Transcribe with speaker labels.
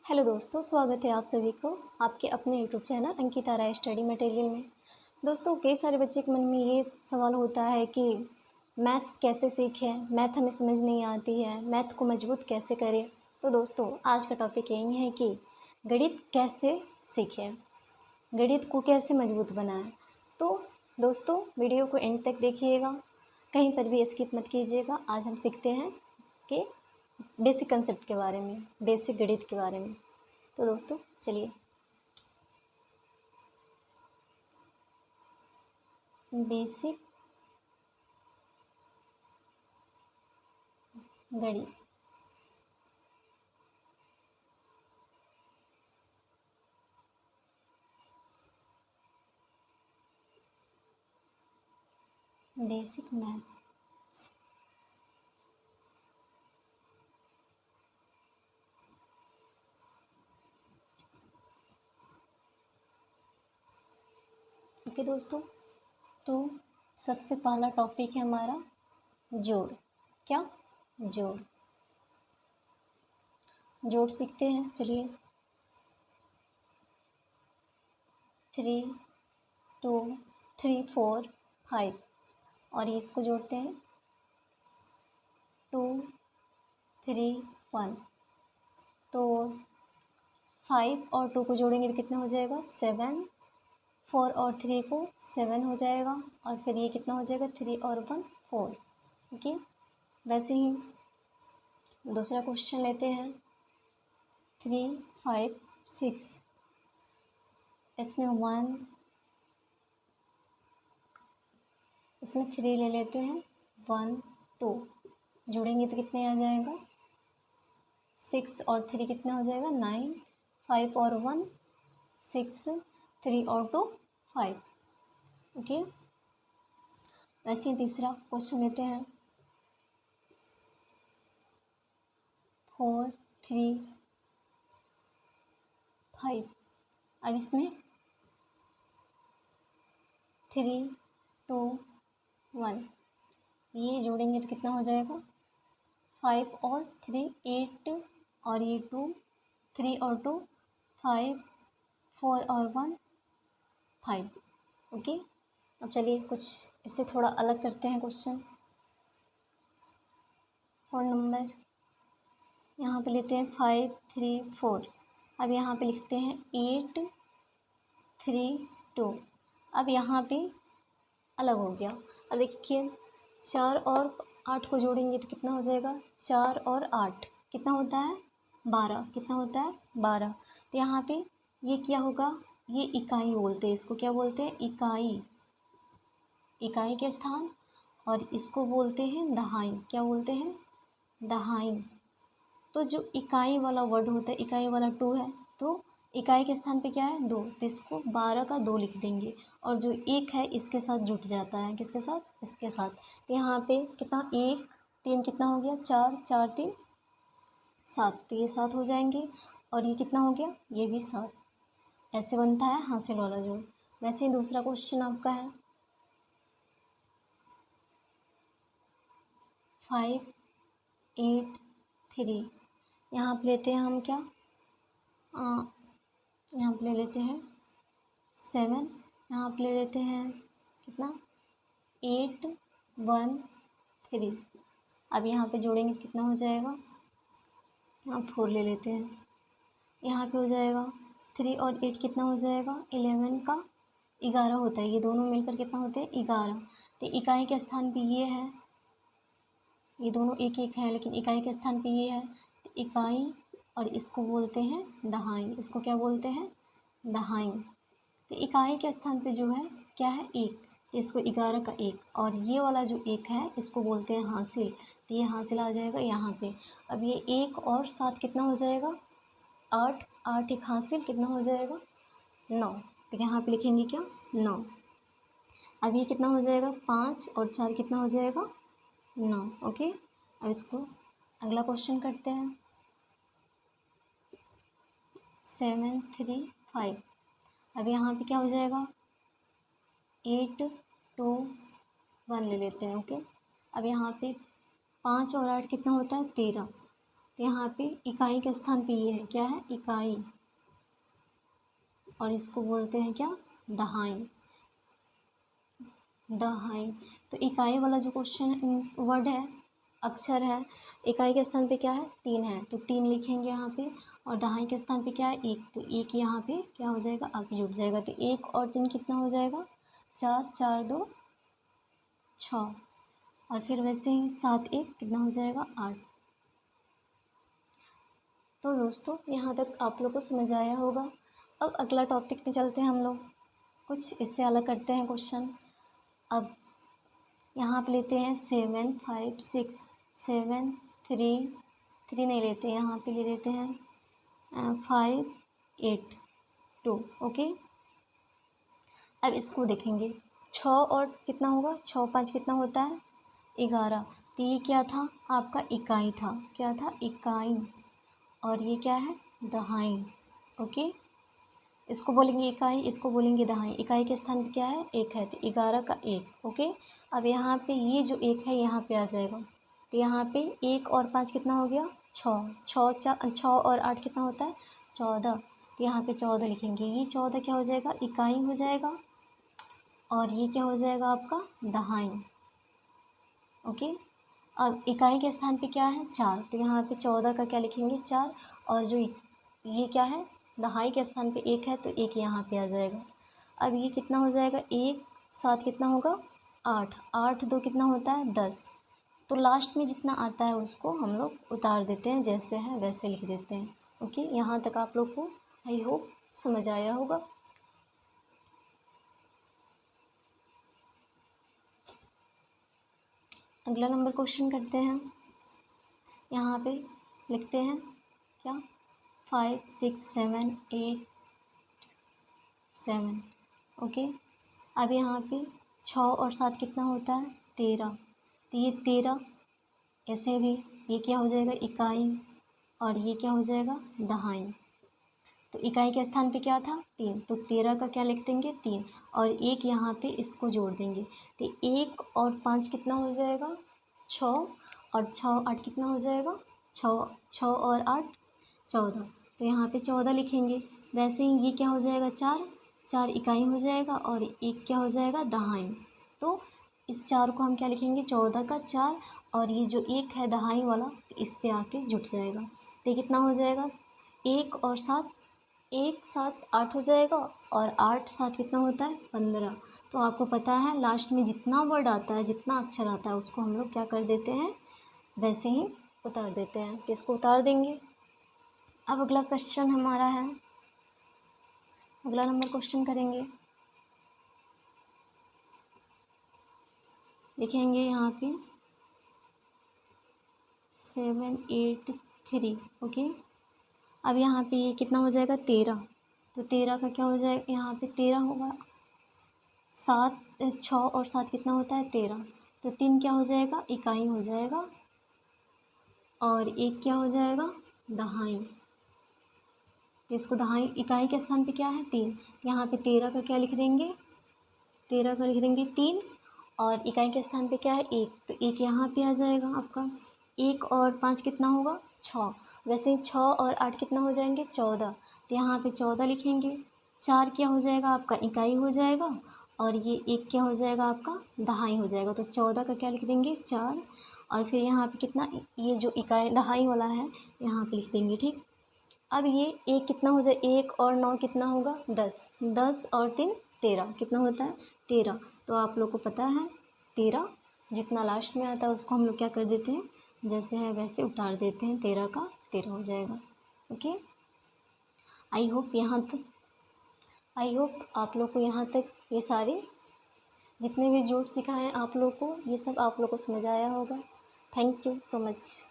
Speaker 1: Hello दोस्तों, स्वागत है आप सभी को आपके अपने यूट्यूब चैनल अंकिता राय स्टडी मटेरियल में। दोस्तों, कई सारे बच्चे के मन में ये सवाल होता है कि मैथ्स कैसे सीखें, मैथ हमें समझ नहीं आती है, मैथ को मजबूत कैसे करें। तो दोस्तों, आज का टॉपिक यही है कि गणित कैसे सीखें, गणित को कैसे मजबूत बनाएं। तो दोस्तों, वीडियो को एंड तक देखिएगा, कहीं पर भी स्किप मत कीजिएगा। आज हम सीखते हैं कि बेसिक कंसेप्ट के बारे में, बेसिक गणित के बारे में। तो दोस्तों चलिए, बेसिक गणित। Basic maths. ओके दोस्तों, तो सबसे पहला टॉपिक है हमारा जोड़। क्या? जोड़। जोड़ सीखते हैं, चलिए। 3 2 3 4 5 और इसको जोड़ते हैं 2 3 1। तो 5 और 2 को जोड़ेंगे तो कितना हो जाएगा? 7। 4 और 3 को 7 हो जाएगा, और फिर ये कितना हो जाएगा? 3 और 1 4। ओके, वैसे ही दूसरा क्वेश्चन लेते हैं 3 5 6। इसमें 1, इसमें 3 ले लेते हैं, 1 2 जोड़ेंगे तो कितने आ जाएगा? 6 और 3 कितना हो जाएगा? 9। 5 और 1 6, 3 और 2 5। ओके, वैसे ही तीसरा क्वेश्चन लेते हैं 4 3 5। अब इसमें 3 2 1 ये जोड़ेंगे तो कितना हो जाएगा? 5 और 3 8, और ये 2, 3 और 2 5, 4 और 1 5। ओके, अब चलिए कुछ इससे थोड़ा अलग करते हैं क्वेश्चन। 4 नंबर यहाँ पे लेते हैं 5 3 4। अब यहाँ पे लिखते हैं 8 3 2। अब यहाँ पे अलग हो गया। अब देखिए 4 और 8 को जोड़ेंगे तो कितना हो जाएगा? 4 और 8 कितना होता है? 12। कितना होता है? 12। तो यहाँ पे ये क्या होगा? ये इकाई बोलते हैं, इसको क्या बोलते हैं? इकाई। इकाई के स्थान। और इसको बोलते हैं दहाई। क्या बोलते हैं? दहाई। तो जो इकाई वाला वर्ड होता है, इकाई वाला 2 है, तो इकाई के स्थान पे क्या है? 2। तो इसको 12 का 2 लिख देंगे, और जो 1 है इसके साथ जुट जाता है। किसके साथ? इसके साथ। तो यहाँ पे कितना? 1 3 कितना हो गया? 4 4 3 7। तो ये 7 हो जाएंगे, और ये कितना हो गया? ये भी 7। ऐसे बनता है हासिल वाला जोड़। वैसे ही दूसरा क्वेश्चन आपका है 5 8 3। यहाँ पे लेते हैं हम क्या? यहाँ पे ले लेते हैं 7। यहाँ पे ले लेते हैं कितना? 8 1 3। अब यहाँ पे जोड़ेंगे कितना हो जाएगा? यहाँ 4 ले लेते हैं, यहाँ पे हो जाएगा 3 और 8 कितना हो जाएगा? 11 का 11 होता है। ये दोनों मिलकर कितना होते हैं? 11। तो इकाई के स्थान पे ये है, ये दोनों एक एक है, लेकिन इकाई के स्थान पे ये है। तो इकाई, और इसको बोलते हैं दहाई। इसको क्या बोलते हैं? दहाई। तो इकाई के स्थान पे जो है क्या है? 1। तो इसको 11 का 1, और ये वाला जो 1 है इसको बोलते हैं हासिल। तो ये हासिल आ जाएगा यहाँ पे। अब ये 1 और 7 कितना हो जाएगा? 8। 8 एक हासिल कितना हो जाएगा? 9। तो यहाँ पे लिखेंगे क्या? 9। अब ये कितना हो जाएगा? 5 और 4 कितना हो जाएगा? 9। ओके, अब इसको अगला क्वेश्चन करते हैं 7 3 5। अब यहाँ पे क्या हो जाएगा? 8 2 1 ले लेते हैं। ओके, अब यहाँ पे 5 और 8 कितना होता है? 13। तो यहाँ पे इकाई के स्थान पे ये है, क्या है, इकाई, और इसको बोलते हैं क्या, दहाई, दहाई। तो इकाई वाला जो क्वेश्चन वर्ड है, अक्षर है, इकाई के स्थान पे क्या है, 3 है, तो 3 लिखेंगे यहाँ पे, और दहाई के स्थान पे क्या है, 1, तो 1 यहाँ पे क्या हो जाएगा, आगे जुड़ जाएगा, तो 1 और 3 कितना हो जाएगा, 4, 4 2 6, और फिर वैसे ही 7 1 कितना हो जाएगा, 8। तो दोस्तों यहाँ तक आप लोग को समझ आया होगा। अब अगला टॉपिक पे चलते हैं हम लोग, कुछ इससे अलग करते हैं क्वेश्चन। अब यहाँ पे लेते हैं 7 5 6 7 3 3 नहीं लेते, यहाँ पे ले लेते हैं 5 8 2। ओके, अब इसको देखेंगे, 6 और कितना होगा, 6 5 कितना होता है, 11। तो ये क्या था, आपका इकाई था, क्या था, इकाई, और ये क्या है, दहाई। ओके, इसको बोलेंगे इकाई, इसको बोलेंगे दहाई। इकाई के स्थान पे क्या है, 1 है, तो 11 का 1। ओके, अब यहाँ पे ये जो 1 है यहाँ पे आ जाएगा, तो यहाँ पे 1 और 5 कितना हो गया, 6, 6 और 8 कितना होता है, 14। तो यहाँ पे 14 लिखेंगे, ये 14 क्या हो जाएगा, इकाई हो जाएगा, और ये क्या हो जाएगा आपका, दहाई। ओके, अब इकाई के स्थान पे क्या है, 4, तो यहाँ पे 14 का क्या लिखेंगे, 4, और जो ये क्या है, दहाई के स्थान पे 1 है, तो 1 यहाँ पे आ जाएगा। अब ये कितना हो जाएगा, 1 7 कितना होगा, 8, 8 2 कितना होता है, 10। तो लास्ट में जितना आता है उसको हम लोग उतार देते हैं, जैसे है वैसे लिख देते हैं। ओके, यहाँ तक आप लोग को आई होप समझ आया होगा। अगला नंबर क्वेश्चन करते हैं, यहाँ पे लिखते हैं क्या, 5 6 7 8 7। ओके, अब यहाँ पे 6 और 7 कितना होता है, 13। तो ये 13 ऐसे भी, ये क्या हो जाएगा, इकाई, और ये क्या हो जाएगा, दहाई। तो इकाई के स्थान पे क्या था, 3, तो 13 का क्या लिख देंगे, 3, और 1 यहाँ पे इसको जोड़ देंगे, तो 1 और 5 कितना हो जाएगा, 6, और 6 8 कितना हो जाएगा, 6 और 8 14। तो यहाँ पे 14 लिखेंगे, वैसे ही ये क्या हो जाएगा, 4, 4 इकाई हो जाएगा, और 1 क्या हो जाएगा, दहाई। तो इस 4 को हम क्या लिखेंगे, 14 का 4, और ये जो 1 है दहाई वाला, तो इस पे आके जुट जाएगा, तो कितना हो जाएगा, 1 और 7, 1 7 8 हो जाएगा, और 8 7 कितना होता है, 15। तो आपको पता है लास्ट में जितना वर्ड आता है, जितना अक्षर आता है, उसको हम लोग क्या कर देते हैं, वैसे ही उतार देते हैं, तो इसको उतार देंगे। अब अगला क्वेश्चन हमारा है, अगला नंबर क्वेश्चन करेंगे, लिखेंगे यहाँ पे 7 8 3। ओके, अब यहाँ पे ये कितना हो जाएगा, 13। तो 13 का क्या हो जाएगा, यहाँ पे 13 होगा, 7 6 और 7 कितना होता है, 13। तो 3 क्या हो जाएगा, इकाई हो जाएगा, और 1 क्या हो जाएगा, दहाई। इसको दहाई, इकाई के स्थान पे क्या है, 3, यहाँ पे 13 का क्या लिख देंगे, 13 का लिख देंगे 3, और इकाई के स्थान पे क्या है, 1, तो 1 यहाँ पे आ जाएगा आपका। 1 और 5 कितना होगा, 6, वैसे ही 6 और 8 कितना हो जाएंगे, 14। तो यहाँ पे 14 लिखेंगे, 4 क्या हो जाएगा आपका, इकाई हो जाएगा, और ये 1 क्या हो जाएगा आपका, दहाई हो जाएगा। तो 14 का क्या लिख देंगे, 4, और फिर यहाँ पे कितना, ये जो इकाई दहाई वाला है यहाँ पे लिख देंगे, ठीक। अब ये 1 कितना हो जाए, 1 और 9 कितना होगा, 10, 10 और 3 13 कितना होता है, 13। तो आप लोग को पता है 13 जितना लास्ट में आता है उसको हम लोग क्या कर देते हैं, जैसे है वैसे उतार देते हैं, 13 का 13 हो जाएगा। ओके, आई होप आप लोग को यहाँ तक ये सारे जितने भी जोड़ सिखाए हैं आप लोग को, ये सब आप लोग को समझ आया होगा। Thank you so much.